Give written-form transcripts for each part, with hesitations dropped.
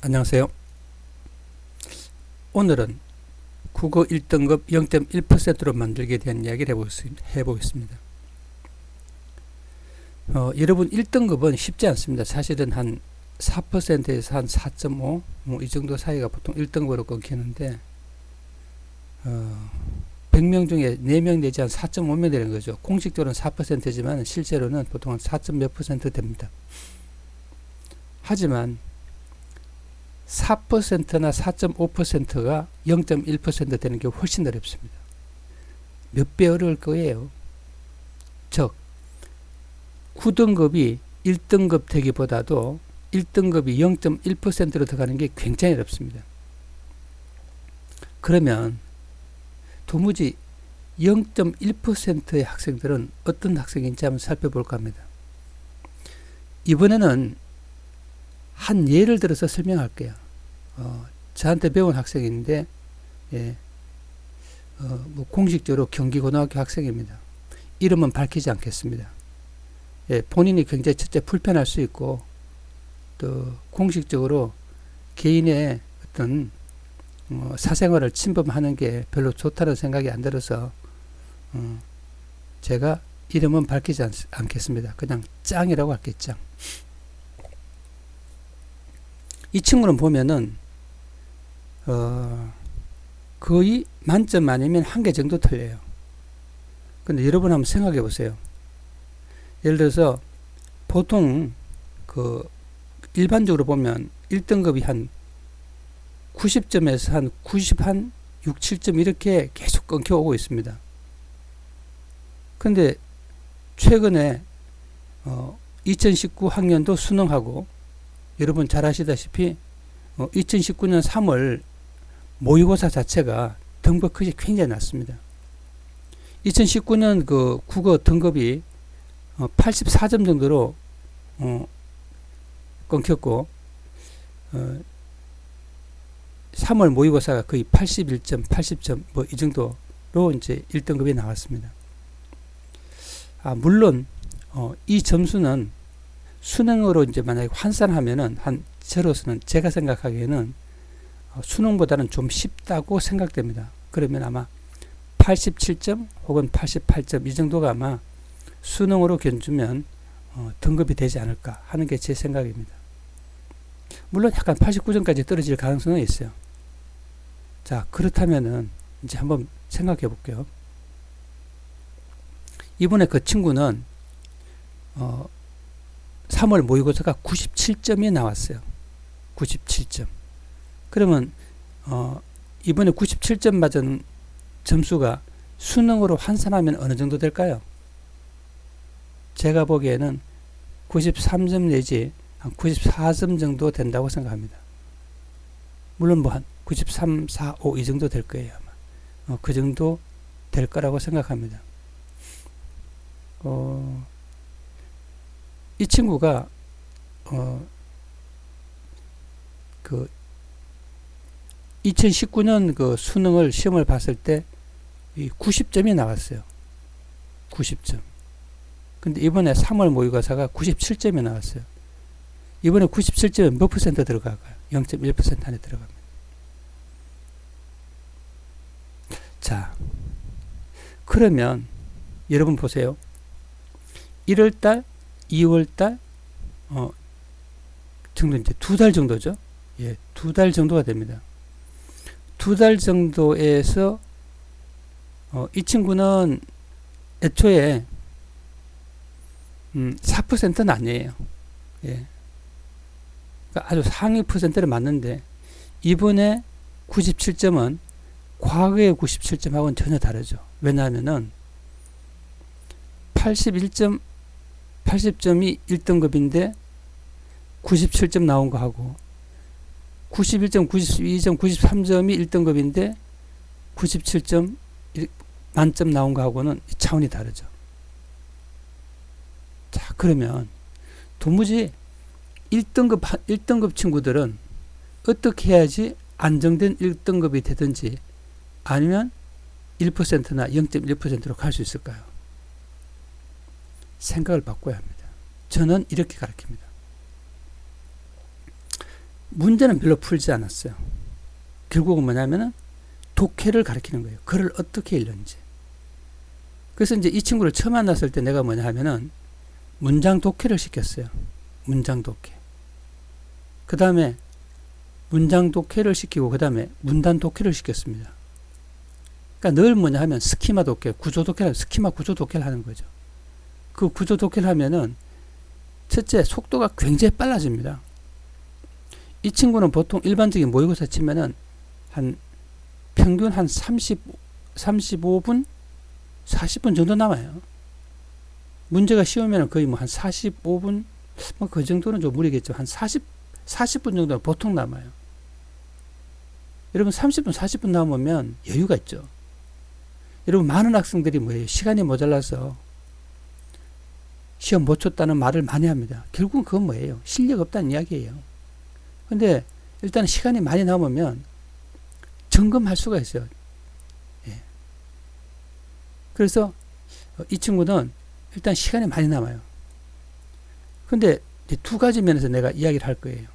안녕하세요. 오늘은 국어 1등급 0.1%로 만들기에 대한 이야기를 해보겠습니다. 여러분 1등급은 쉽지 않습니다. 사실은 한 4%에서 한 4.5 이 정도 사이가 보통 1등급으로 끊기는데 100명 중에 4명 내지 한 4.5명 되는 거죠. 공식적으로는 4%지만 실제로는 보통 한 4.몇 % 됩니다. 하지만 4%나 4.5%가 0.1% 되는 게 훨씬 어렵습니다. 몇 배 어려울 거예요. 즉 9등급이 1등급 되기보다도 1등급이 0.1%로 들어가는 게 굉장히 어렵습니다. 그러면 도무지 0.1%의 학생들은 어떤 학생인지 한번 살펴볼까 합니다. 이번에는 한 예를 들어서 설명할게요. 저한테 배운 학생인데 공식적으로 경기고등학교 학생입니다. 이름은 밝히지 않겠습니다. 본인이 굉장히 첫째 불편할 수 있고 또 공식적으로 개인의 어떤 사생활을 침범하는 게 별로 좋다는 생각이 안 들어서 제가 이름은 밝히지 않겠습니다. 그냥 짱이라고 할게요. 짱. 이 친구는 보면은 거의 만점 아니면 한 개 정도 틀려요. 근데 여러분 한번 생각해 보세요. 예를 들어서 보통 일반적으로 보면 1등급이 한 90점에서 한 90, 한 6, 7점 이렇게 계속 끊겨 오고 있습니다. 근데 최근에 2019 학년도 수능하고 여러분 잘 아시다시피 2019년 3월 모의고사 자체가 등급 컷이 굉장히 낮습니다. 2019년 그 국어 등급이 84점 정도로 끊겼고 3월 모의고사가 거의 81점, 80점 뭐 이 정도로 이제 1등급이 나왔습니다. 물론 이 점수는 수능으로 이제 만약에 환산하면은 저로서는 제가 생각하기에는 수능보다는 좀 쉽다고 생각됩니다. 그러면 아마 87점 혹은 88점 이 정도가 아마 수능으로 견주면 등급이 되지 않을까 하는 게 제 생각입니다. 물론 약간 89점까지 떨어질 가능성은 있어요. 자, 그렇다면은 이제 한번 생각해 볼게요. 이번에 그 친구는 3월 모의고사가 97점이 나왔어요. 97점. 그러면 이번에 97점 맞은 점수가 수능으로 환산하면 어느 정도 될까요? 제가 보기에는 93점 내지 한 94점 정도 된다고 생각합니다. 물론 뭐 한 93, 4, 5 이 정도 될 거예요. 아마. 그 정도 될 거라고 생각합니다. 이 친구가 그 2019년 그 수능을 시험을 봤을 때 90점이 나왔어요. 90점. 근데 이번에 3월 모의고사가 97점이 나왔어요. 이번에 97점에 몇 퍼센트 들어갈까요? 0.1% 안에 들어갑니다. 자, 그러면 여러분 보세요. 1월달, 2월달 정도 이제 2달 정도죠. 예, 2달 정도가 됩니다. 2달 정도에서 이 친구는 애초에 4%는 아니에요. 예. 그러니까 아주 상위 퍼센트를 맞는데 이번에 97점은 과거의 97점하고는 전혀 다르죠. 왜냐하면은 80점이 1등급인데 97점 나온 거 하고 91점, 92점, 93점이 1등급인데 97점 만점 나온 거 하고는 차원이 다르죠. 자, 그러면 도무지 1등급 친구들은 어떻게 해야지 안정된 1등급이 되든지 아니면 1%나 0.1%로 갈 수 있을까요? 생각을 바꿔야 합니다. 저는 이렇게 가르칩니다. 문제는 별로 풀지 않았어요. 결국은 뭐냐면은 독해를 가르치는 거예요. 글을 어떻게 읽는지. 그래서 이제 이 친구를 처음 만났을 때 내가 뭐냐 하면은 문장 독해를 시켰어요. 문장 독해. 그 다음에 문장 독해를 시키고 그 다음에 문단 독해를 시켰습니다. 그러니까 늘 뭐냐 하면 스키마 독해, 구조 독해를 스키마 구조 독해를 하는 거죠. 그 구조 독해를 하면은 첫째 속도가 굉장히 빨라집니다. 이 친구는 보통 일반적인 모의고사 치면은 한 평균 한 35분, 40분 정도 남아요. 문제가 쉬우면 거의 뭐 한 45분, 뭐 그 정도는 좀 무리겠죠. 한 40분 정도는 보통 남아요. 여러분 30분, 40분 남으면 여유가 있죠. 여러분 많은 학생들이 뭐예요? 시간이 모자라서 시험 못 쳤다는 말을 많이 합니다. 결국은 그건 뭐예요? 실력 없다는 이야기예요. 근데 일단 시간이 많이 남으면 점검할 수가 있어요. 예. 그래서 이 친구는 일단 시간이 많이 남아요. 근데 두 가지 면에서 내가 이야기를 할 거예요.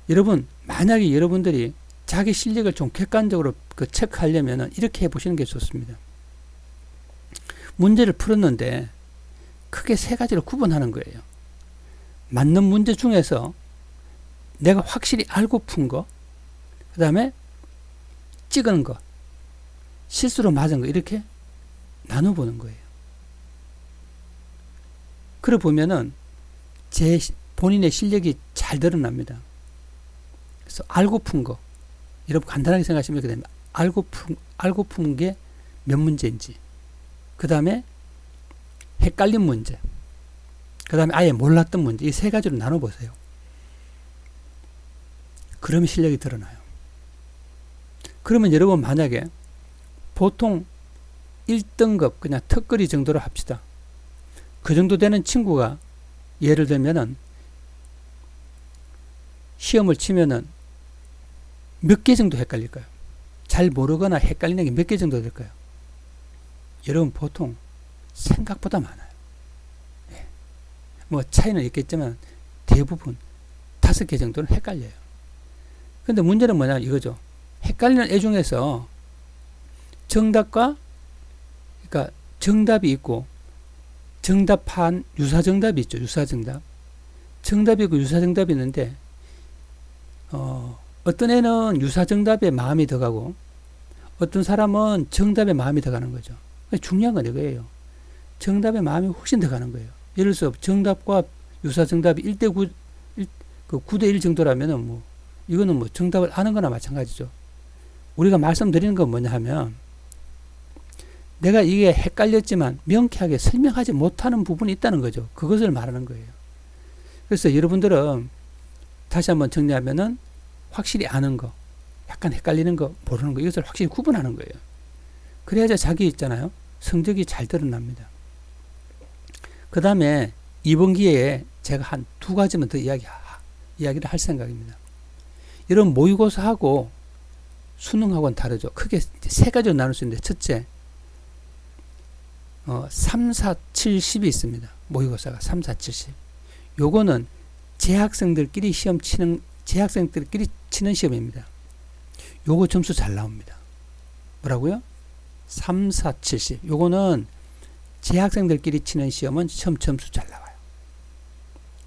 여러분, 만약에 여러분들이 자기 실력을 좀 객관적으로 체크하려면 이렇게 해보시는 게 좋습니다. 문제를 풀었는데 크게 세 가지로 구분하는 거예요. 맞는 문제 중에서 내가 확실히 알고 푼 거, 그 다음에 찍은 거, 실수로 맞은 거, 이렇게 나눠보는 거예요. 그래 보면은 본인의 실력이 잘 드러납니다. 그래서 알고 푼 거, 여러분 간단하게 생각하시면 이렇게 됩니다. 알고 푼 게 몇 문제인지, 그 다음에 헷갈린 문제, 그 다음에 아예 몰랐던 문제, 이 세 가지로 나눠보세요. 그러면 실력이 드러나요. 그러면 여러분 만약에 보통 1등급 그냥 턱걸이 정도로 합시다. 그 정도 되는 친구가 예를 들면은 시험을 치면은 몇 개 정도 헷갈릴까요? 잘 모르거나 헷갈리는 게 몇 개 정도 될까요? 여러분 보통 생각보다 많아요. 예. 뭐 차이는 있겠지만 대부분 5개 정도는 헷갈려요. 근데 문제는 뭐냐 이거죠. 헷갈리는 애 중에서 그러니까 정답이 있고 정답한 유사정답이 있죠. 유사정답. 정답이 있고 유사정답이 있는데 어떤 애는 유사정답에 마음이 더 가고 어떤 사람은 정답에 마음이 더 가는 거죠. 중요한 건 이거예요. 정답에 마음이 훨씬 더 가는 거예요. 예를 들어서 정답과 유사정답이 1대9, 9대1 정도라면은 뭐 이거는 뭐 정답을 아는 거나 마찬가지죠. 우리가 말씀드리는 건 뭐냐 하면 내가 이게 헷갈렸지만 명쾌하게 설명하지 못하는 부분이 있다는 거죠. 그것을 말하는 거예요. 그래서 여러분들은 다시 한번 정리하면은 확실히 아는 거, 약간 헷갈리는 거, 모르는 거, 이것을 확실히 구분하는 거예요. 그래야지 자기 있잖아요. 성적이 잘 드러납니다. 그 다음에 이번 기회에 제가 한 두 가지만 더 이야기를 할 생각입니다. 이런 모의고사하고 수능하고는 다르죠. 크게 세 가지로 나눌 수 있는데 첫째, 3, 4, 7, 10이 있습니다. 모의고사가 3, 4, 7, 10. 요거는 재학생들끼리 치는 시험입니다. 요거 점수 잘 나옵니다. 뭐라고요? 3, 4, 7, 10. 요거는 재학생들끼리 치는 시험은 점수 잘 나와요.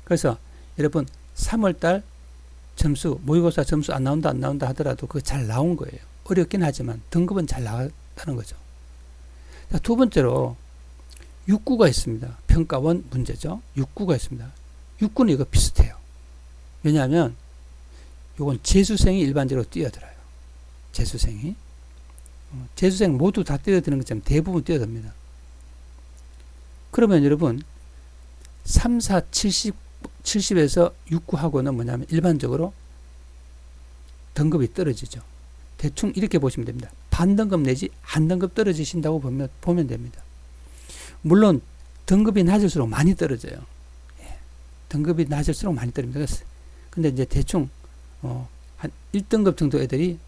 그래서 여러분 3월달 점수, 모의고사 점수 안 나온다 하더라도 그거 잘 나온 거예요. 어렵긴 하지만 등급은 잘 나왔다는 거죠. 자, 두 번째로 6구가 있습니다. 평가원 문제죠. 6구가 있습니다. 6구는 이거 비슷해요. 왜냐하면 요건 재수생이 일반적으로 뛰어들어요. 재수생 모두 다 뛰어드는 것처럼 대부분 뛰어듭니다. 그러면 여러분 3, 4, 70에서 6구하고는 뭐냐면 일반적으로 등급이 떨어지죠. 대충 이렇게 보시면 됩니다. 반등급 내지 한 등급 떨어지신다고 보면 됩니다. 물론 등급이 낮을수록 많이 떨어져요. 예. 등급이 낮을수록 많이 떨어집니다. 근데 이제 대충 한 1등급 정도 애들이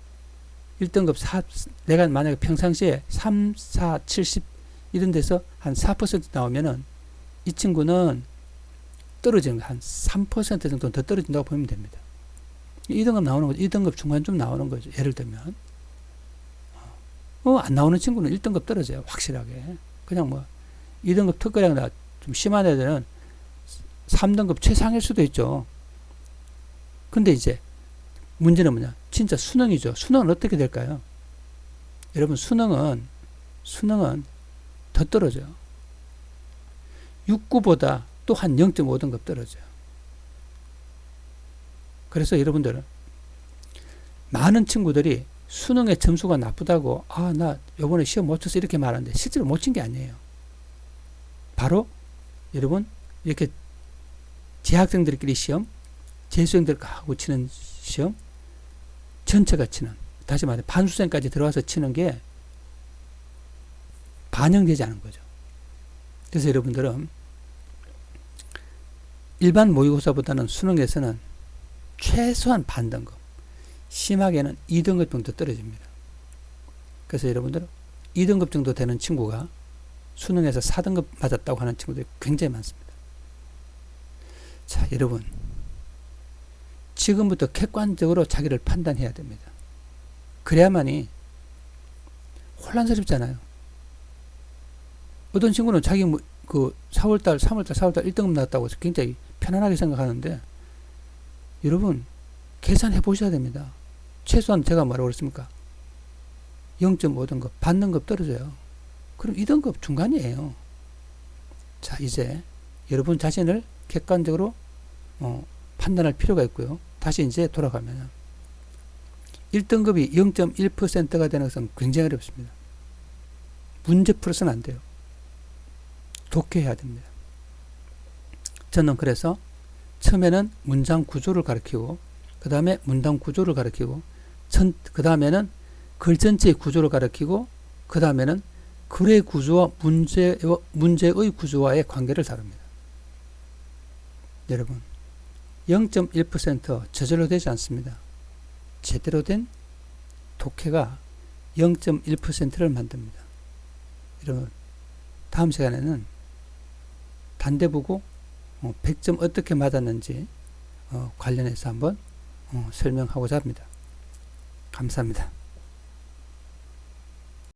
1등급 4, 내가 만약에 평상시에 3, 4, 70 이런 데서 한 4% 나오면은 이 친구는 떨어지는 거 한 3% 정도는 더 떨어진다고 보면 됩니다. 2등급 나오는 거죠. 2등급 중간쯤 나오는 거죠. 예를 들면 안 나오는 친구는 1등급 떨어져요. 확실하게. 그냥 뭐 2등급 특허량이나 좀 심한 애들은 3등급 최상일 수도 있죠. 근데 이제 문제는 뭐냐? 진짜 수능이죠. 수능은 어떻게 될까요? 여러분 수능은 더 떨어져요. 6구보다 또 한 0.5등급 떨어져요. 그래서 여러분들은 많은 친구들이 수능의 점수가 나쁘다고 나 요번에 시험 못 쳤어 이렇게 말하는데 실제로 못 친 게 아니에요. 바로 여러분 이렇게 재학생들끼리 시험, 재수생들하고 치는 시험, 전체가 치는, 다시 말해 반수생까지 들어와서 치는 게 반영되지 않은 거죠. 그래서 여러분들은 일반 모의고사보다는 수능에서는 최소한 반등급, 심하게는 2등급 정도 떨어집니다. 그래서 여러분들은 2등급 정도 되는 친구가 수능에서 4등급 맞았다고 하는 친구들이 굉장히 많습니다. 자, 여러분 지금부터 객관적으로 자기를 판단해야 됩니다. 그래야만이 혼란스럽잖아요. 어떤 친구는 자기 그 4월달 1등급 나왔다고 해서 굉장히 편안하게 생각하는데 여러분 계산해 보셔야 됩니다. 최소한 제가 뭐라고 그랬습니까? 0.5등급, 반등급 떨어져요. 그럼 2등급 중간이에요. 자, 이제 여러분 자신을 객관적으로 판단할 필요가 있고요. 다시 이제 돌아가면 1등급이 0.1%가 되는 것은 굉장히 어렵습니다. 문제 풀어서는 안 돼요. 독해해야 됩니다. 저는 그래서 처음에는 문장 구조를 가르치고 그 다음에 문단 구조를 가르치고 그 다음에는 글 전체의 구조를 가르치고 그 다음에는 글의 구조와 문제의 구조와의 관계를 다룹니다. 여러분 0.1% 저절로 되지 않습니다. 제대로 된 독해가 0.1%를 만듭니다. 여러분 다음 시간에는 단대보고 100점 어떻게 맞았는지 관련해서 한번 설명하고자 합니다. 감사합니다.